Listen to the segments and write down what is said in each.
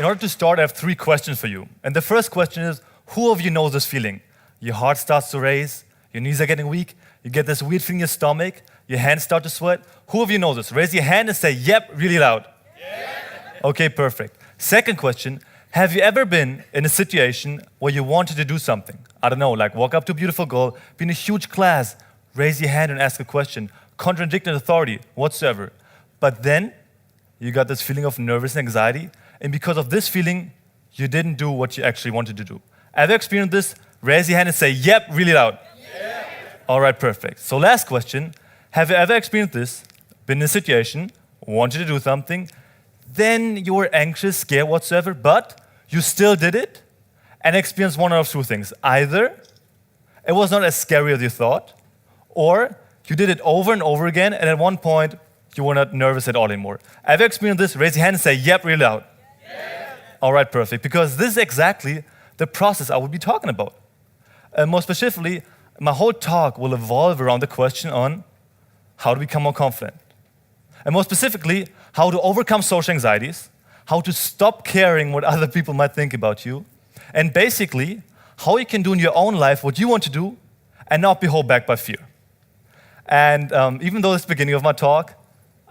order to start, I have 3 questions for you. And the first question is, who of you knows this feeling? Your heart starts to race, your knees are getting weak, you get this weird feeling in your stomach, your hands start to sweat. Who of you knows this? Raise your hand and say, yep, really loud. Yeah. Okay, perfect. Second question, have you ever been in a situation where you wanted to do something? I don't know, like walk up to a beautiful girl, be in a huge class, raise your hand and ask a question, contradict an authority whatsoever. But then you got this feeling of nervous anxiety, and because of this feeling, you didn't do what you actually wanted to do. Have you experienced this? Raise your hand and say, yep, really loud. Yeah. All right, perfect. So last question, have you ever experienced this, been in a situation, wanted to do something, then you were anxious, scared whatsoever, but you still did it and experienced one of 2 things. Either it was not as scary as you thought, or you did it over and over again, and at one point, you were not nervous at all anymore. Have you experienced this? Raise your hand and say, yep, really loud. Yeah. All right, perfect. Because this is exactly the process I will be talking about. More specifically, my whole talk will evolve around the question on how to become more confident. And more specifically, how to overcome social anxieties, how to stop caring what other people might think about you, and basically, how you can do in your own life what you want to do and not be held back by fear. And even though it's the beginning of my talk,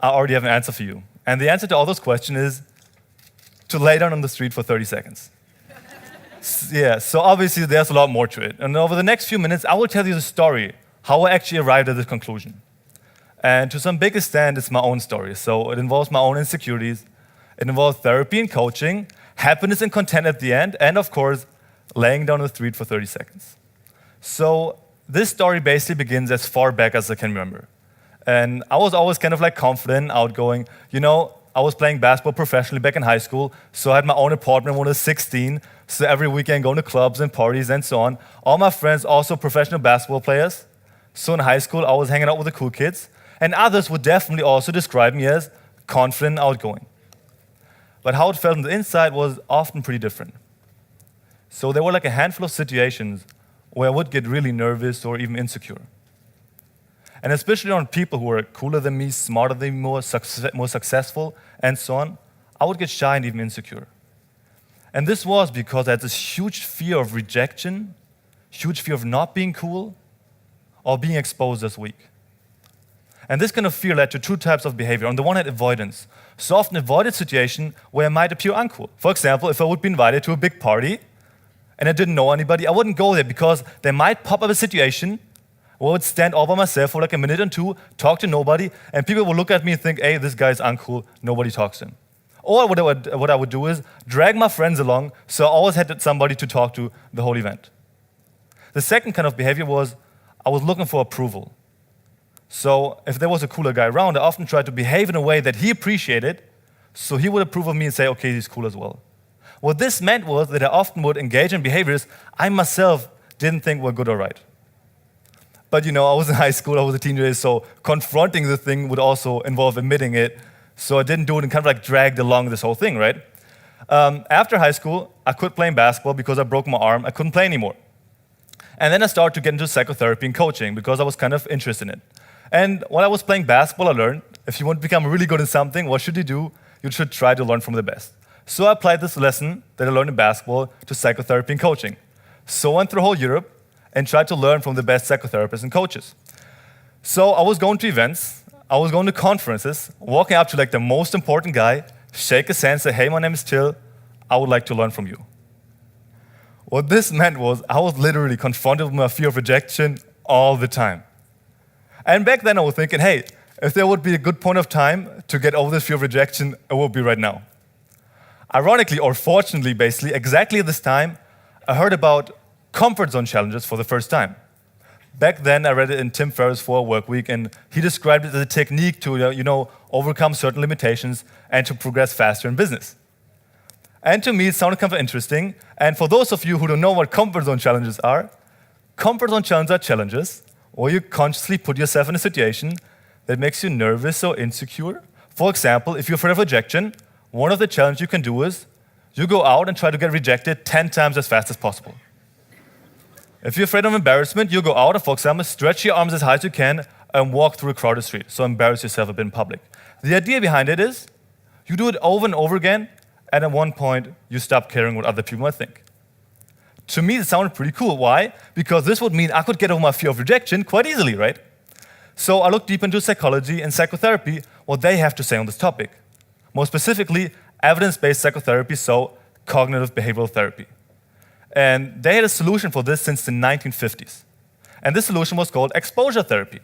I already have an answer for you. And the answer to all those questions is to lay down on the street for 30 seconds. Yeah, so obviously there's a lot more to it. And over the next few minutes, I will tell you the story, how I actually arrived at this conclusion. And to some big extent, it's my own story. So it involves my own insecurities. It involves therapy and coaching, happiness and content at the end, and of course, laying down on the street for 30 seconds. So this story basically begins as far back as I can remember. And I was always kind of like confident, outgoing. You know, I was playing basketball professionally back in high school, so I had my own apartment when I was 16, so every weekend going to clubs and parties and so on. All my friends also professional basketball players. So in high school, I was hanging out with the cool kids, and others would definitely also describe me as confident and outgoing. But how it felt on the inside was often pretty different. So there were like a handful of situations where I would get really nervous or even insecure. And especially on people who were cooler than me, smarter than me, more successful, and so on, I would get shy and even insecure. And this was because I had this huge fear of rejection, huge fear of not being cool, or being exposed as weak. And this kind of fear led to 2 types of behavior. On the one hand, avoidance. So often avoided situation where I might appear uncool. For example, if I would be invited to a big party and I didn't know anybody, I wouldn't go there because there might pop up a situation where I would stand all by myself for like a minute or 2, talk to nobody, and people would look at me and think, hey, this guy's uncool, nobody talks to him. Or what I would do is drag my friends along, so I always had somebody to talk to the whole event. The second kind of behavior was I was looking for approval. So if there was a cooler guy around, I often tried to behave in a way that he appreciated, so he would approve of me and say, okay, he's cool as well. What this meant was that I often would engage in behaviors I myself didn't think were good or right. But you know, I was in high school, I was a teenager, so confronting the thing would also involve admitting it, so I didn't do it and kind of like dragged along this whole thing, right? After high school, I quit playing basketball because I broke my arm, I couldn't play anymore. And then I started to get into psychotherapy and coaching because I was kind of interested in it. And while I was playing basketball, I learned, if you want to become really good in something, what should you do? You should try to learn from the best. So I applied this lesson that I learned in basketball to psychotherapy and coaching. So I went through whole Europe and tried to learn from the best psychotherapists and coaches. So I was going to events, I was going to conferences, walking up to like the most important guy, shake his hand, say, hey, my name is Till, I would like to learn from you. What this meant was I was literally confronted with my fear of rejection all the time. And back then I was thinking, hey, if there would be a good point of time to get over this fear of rejection, it would be right now. Ironically, or fortunately, basically, exactly at this time, I heard about comfort zone challenges for the first time. Back then, I read it in Tim Ferriss' 4 Work Week, and he described it as a technique to, overcome certain limitations and to progress faster in business. And to me, it sounded kind of interesting. And for those of you who don't know what comfort zone challenges are challenges where you consciously put yourself in a situation that makes you nervous or insecure. For example, if you're afraid of rejection, one of the challenges you can do is you go out and try to get rejected 10 times as fast as possible. If you're afraid of embarrassment, you go out and, for example, stretch your arms as high as you can and walk through a crowded street, so embarrass yourself a bit in public. The idea behind it is you do it over and over again and at one point, you stop caring what other people might think. To me, it sounded pretty cool. Why? Because this would mean I could get over my fear of rejection quite easily, right? So I looked deep into psychology and psychotherapy, what they have to say on this topic. More specifically, evidence-based psychotherapy, so cognitive behavioral therapy. And they had a solution for this since the 1950s. And this solution was called exposure therapy.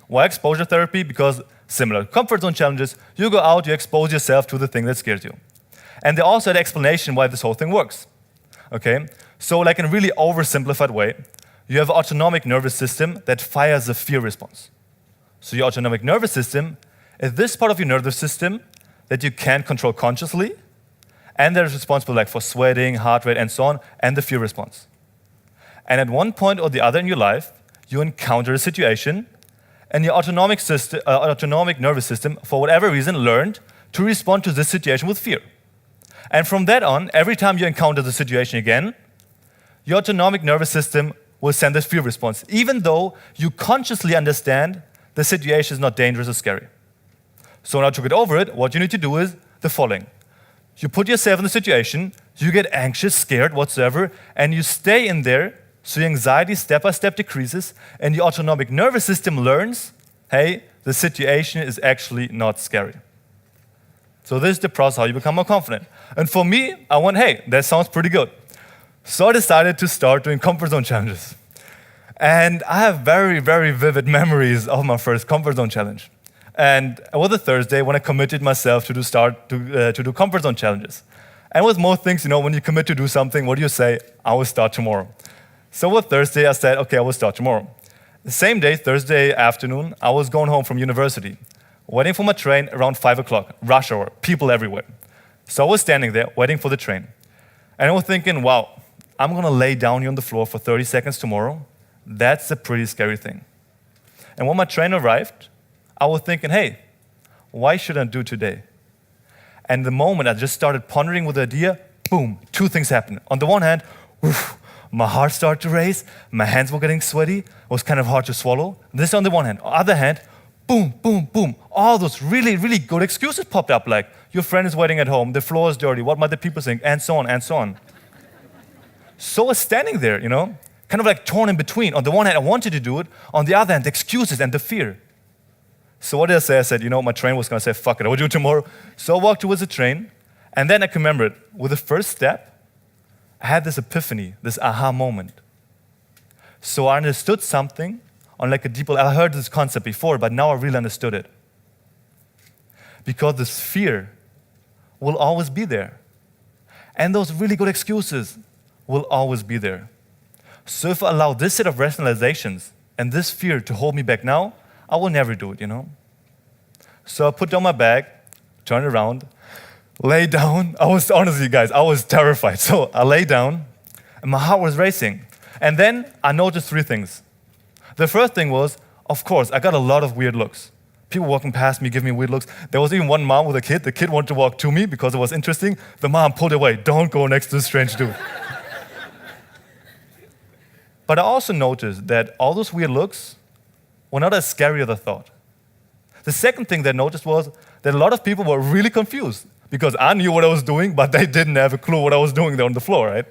Why exposure therapy? Because similar to comfort zone challenges, you go out, you expose yourself to the thing that scares you. And they also had an explanation why this whole thing works. Okay? So like in a really oversimplified way, you have an autonomic nervous system that fires a fear response. So your autonomic nervous system is this part of your nervous system that you can't control consciously, and that is responsible like for sweating, heart rate, and so on, and the fear response. And at one point or the other in your life, you encounter a situation, and your autonomic nervous system, for whatever reason, learned to respond to this situation with fear. And from that on, every time you encounter the situation again, your autonomic nervous system will send this fear response, even though you consciously understand the situation is not dangerous or scary. So now to get over it, what you need to do is the following. You put yourself in the situation, you get anxious, scared, whatsoever, and you stay in there, so your anxiety step by step decreases, and your autonomic nervous system learns, hey, the situation is actually not scary. So this is the process how you become more confident. And for me, I went, hey, that sounds pretty good. So I decided to start doing comfort zone challenges. And I have very, very vivid memories of my first comfort zone challenge. And it was a Thursday when I committed myself to do comfort zone challenges. And with most things, when you commit to do something, what do you say? I will start tomorrow. So with Thursday, I said, okay, I will start tomorrow. The same day, Thursday afternoon, I was going home from university, waiting for my train around 5 o'clock, rush hour, people everywhere. So I was standing there waiting for the train. And I was thinking, wow, I'm going to lay down here on the floor for 30 seconds tomorrow. That's a pretty scary thing. And when my train arrived, I was thinking, hey, why should I do today? And the moment I just started pondering with the idea, boom, two things happened. On the one hand, my heart started to race, my hands were getting sweaty, it was kind of hard to swallow. This on the one hand. On the other hand, boom, boom, boom. All those really, really good excuses popped up, like your friend is waiting at home, the floor is dirty, what might the people think, and so on, and so on. So I was standing there, kind of like torn in between. On the one hand, I wanted to do it. On the other hand, the excuses and the fear. So what did I say? I said, my train was going to say, fuck it, I will do it tomorrow. So I walked towards the train, and then I can remember it. With the first step, I had this epiphany, this aha moment. So I understood something on like a deeper level. I heard this concept before, but now I really understood it. Because this fear will always be there. And those really good excuses will always be there. So if I allow this set of rationalizations and this fear to hold me back now, I will never do it, So I put down my bag, turned around, lay down. I was, honestly, guys, I was terrified. So I lay down, and my heart was racing. And then I noticed three things. The first thing was, of course, I got a lot of weird looks. People walking past me, giving me weird looks. There was even one mom with a kid. The kid wanted to walk to me because it was interesting. The mom pulled away. Don't go next to this strange dude. But I also noticed that all those weird looks were not as scary as I thought. The second thing that I noticed was that a lot of people were really confused because I knew what I was doing, but they didn't have a clue what I was doing there on the floor, right?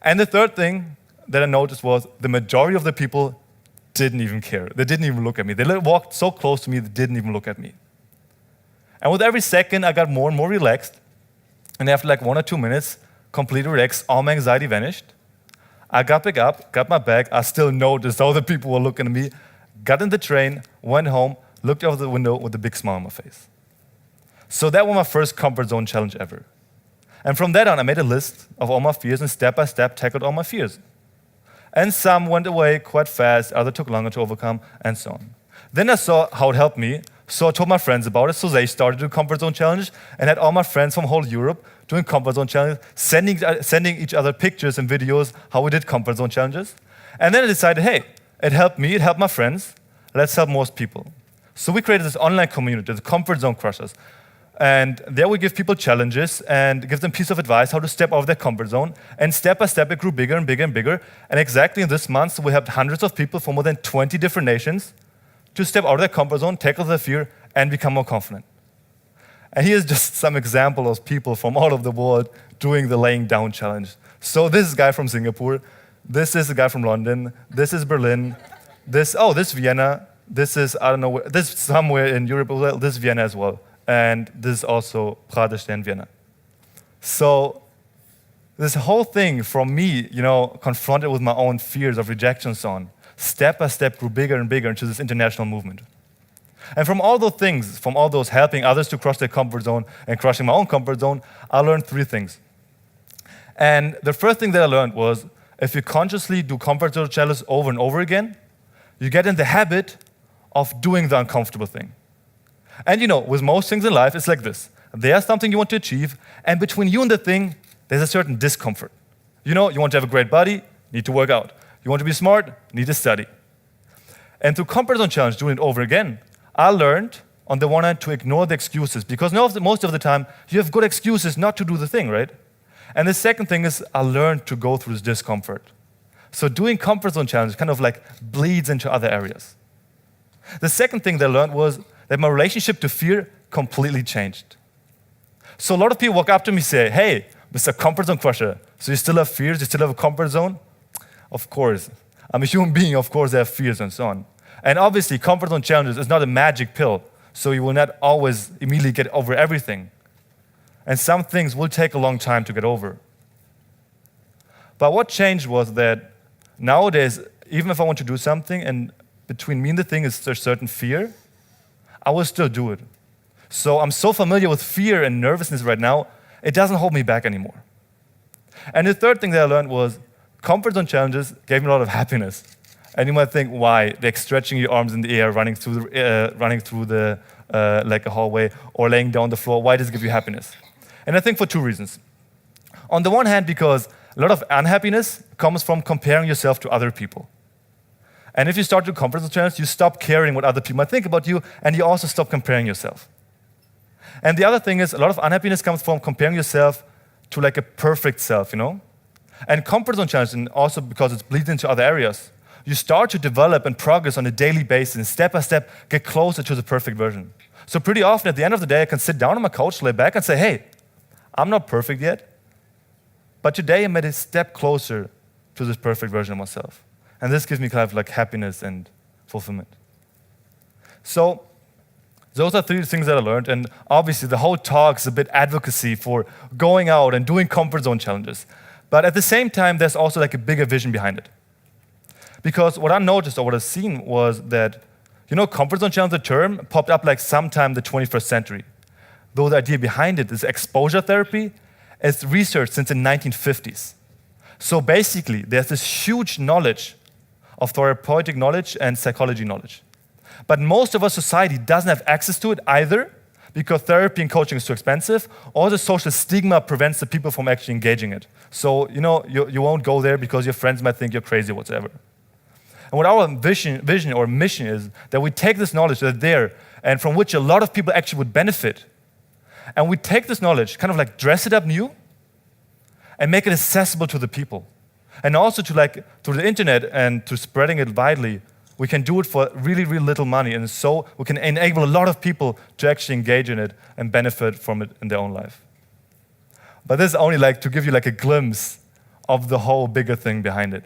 And the third thing that I noticed was the majority of the people didn't even care. They didn't even look at me. They walked so close to me, they didn't even look at me. And with every second, I got more and more relaxed. And after like 1 or 2 minutes, completely relaxed, all my anxiety vanished. I got back up, got my bag. I still noticed all the people were looking at me. Got in the train, went home, looked out the window with a big smile on my face. So that was my first comfort zone challenge ever. And from that on, I made a list of all my fears and step by step tackled all my fears. And some went away quite fast, others took longer to overcome, and so on. Then I saw how it helped me, so I told my friends about it, so they started to do comfort zone challenge, and had all my friends from whole Europe doing comfort zone challenges, sending each other pictures and videos how we did comfort zone challenges. And then I decided, hey, it helped me, it helped my friends, let's help most people. So we created this online community, the Comfort Zone Crushers. And there we give people challenges and give them piece of advice how to step out of their comfort zone. And step by step, it grew bigger and bigger and bigger. And exactly in this month, we helped hundreds of people from more than 20 different nations to step out of their comfort zone, tackle their fear, and become more confident. And here's just some example of people from all over the world doing the laying down challenge. So this is a guy from Singapore. This is a guy from London. This is Berlin. This Vienna. This is, I don't know, this is somewhere in Europe. This is Vienna as well. And this is also Pradesh and Vienna. So this whole thing from me, confronted with my own fears of rejection and so on, step by step grew bigger and bigger into this international movement. And from all those things, from all those helping others to cross their comfort zone and crushing my own comfort zone, I learned 3 things. And the first thing that I learned was, if you consciously do comfort zone challenges over and over again, you get in the habit of doing the uncomfortable thing. And with most things in life, it's like this. There's something you want to achieve, and between you and the thing, there's a certain discomfort. You want to have a great body, need to work out. You want to be smart, need to study. And through comfort zone challenge, doing it over again, I learned, on the one hand, to ignore the excuses, because most of the time, you have good excuses not to do the thing, right? And the second thing is, I learned to go through this discomfort. So doing comfort zone challenge kind of like bleeds into other areas. The second thing that I learned was that my relationship to fear completely changed. So a lot of people walk up to me and say, hey, Mr. Comfort Zone Crusher, so you still have fears, you still have a comfort zone? Of course. I'm a human being, of course I have fears and so on. And obviously, comfort zone challenges is not a magic pill, so you will not always immediately get over everything. And some things will take a long time to get over. But what changed was that nowadays, even if I want to do something and between me and the thing is there's certain fear, I will still do it. So I'm so familiar with fear and nervousness right now, it doesn't hold me back anymore. And the third thing that I learned was comfort zone challenges gave me a lot of happiness. And you might think, why? Like stretching your arms in the air, running through the like a hallway, or laying down on the floor. Why does it give you happiness? And I think for 2 reasons. On the one hand, because a lot of unhappiness comes from comparing yourself to other people. And if you start to comfort zone challenge, you stop caring what other people might think about you, and you also stop comparing yourself. And the other thing is, a lot of unhappiness comes from comparing yourself to like a perfect self, And comfort zone challenge, and also because it bleeds into other areas, you start to develop and progress on a daily basis, and step by step, get closer to the perfect version. So pretty often, at the end of the day, I can sit down on my couch, lay back, and say, hey, I'm not perfect yet, but today I made a step closer to this perfect version of myself. And this gives me kind of like happiness and fulfillment. So those are 3 things that I learned, and obviously the whole talk is a bit advocacy for going out and doing comfort zone challenges. But at the same time, there's also like a bigger vision behind it. Because what I noticed or what I've seen was that, comfort zone challenge, the term, popped up like sometime in the 21st century. Though the idea behind it is exposure therapy, it's researched since the 1950s. So basically, there's this huge knowledge of therapeutic knowledge and psychology knowledge. But most of our society doesn't have access to it either, because therapy and coaching is too expensive, or the social stigma prevents the people from actually engaging it. So, you won't go there because your friends might think you're crazy or whatever. And what our vision or mission is, that we take this knowledge that's there, and from which a lot of people actually would benefit, and we take this knowledge, kind of like dress it up new, and make it accessible to the people. And also to through the internet and to spreading it widely, we can do it for really, really little money. And so we can enable a lot of people to actually engage in it and benefit from it in their own life. But this is only to give you a glimpse of the whole bigger thing behind it.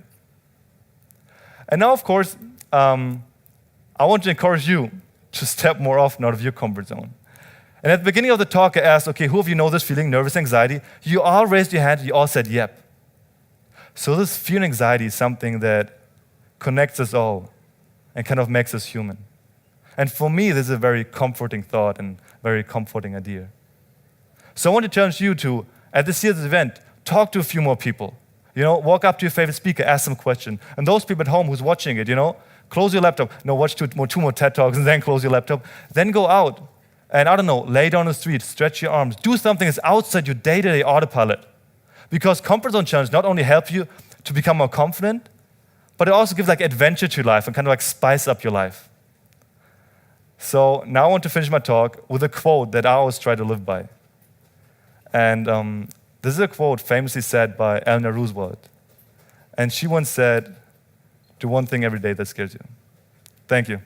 And now, of course, I want to encourage you to step more often out of your comfort zone. And at the beginning of the talk, I asked, okay, who of you know this feeling, nervous anxiety? You all raised your hand, you all said, yep. So this fear and anxiety is something that connects us all and kind of makes us human. And for me, this is a very comforting thought and very comforting idea. So I want to challenge you to, at this year's event, talk to a few more people. Walk up to your favorite speaker, ask them a question. And those people at home who's watching it, close your laptop. Watch two more TED Talks and then close your laptop. Then go out and, lay down on the street, stretch your arms. Do something that's outside your day-to-day autopilot. Because comfort zone challenge not only help you to become more confident, but it also gives adventure to your life and kind of spice up your life. So now I want to finish my talk with a quote that I always try to live by. And this is a quote famously said by Eleanor Roosevelt. And she once said, do one thing every day that scares you. Thank you.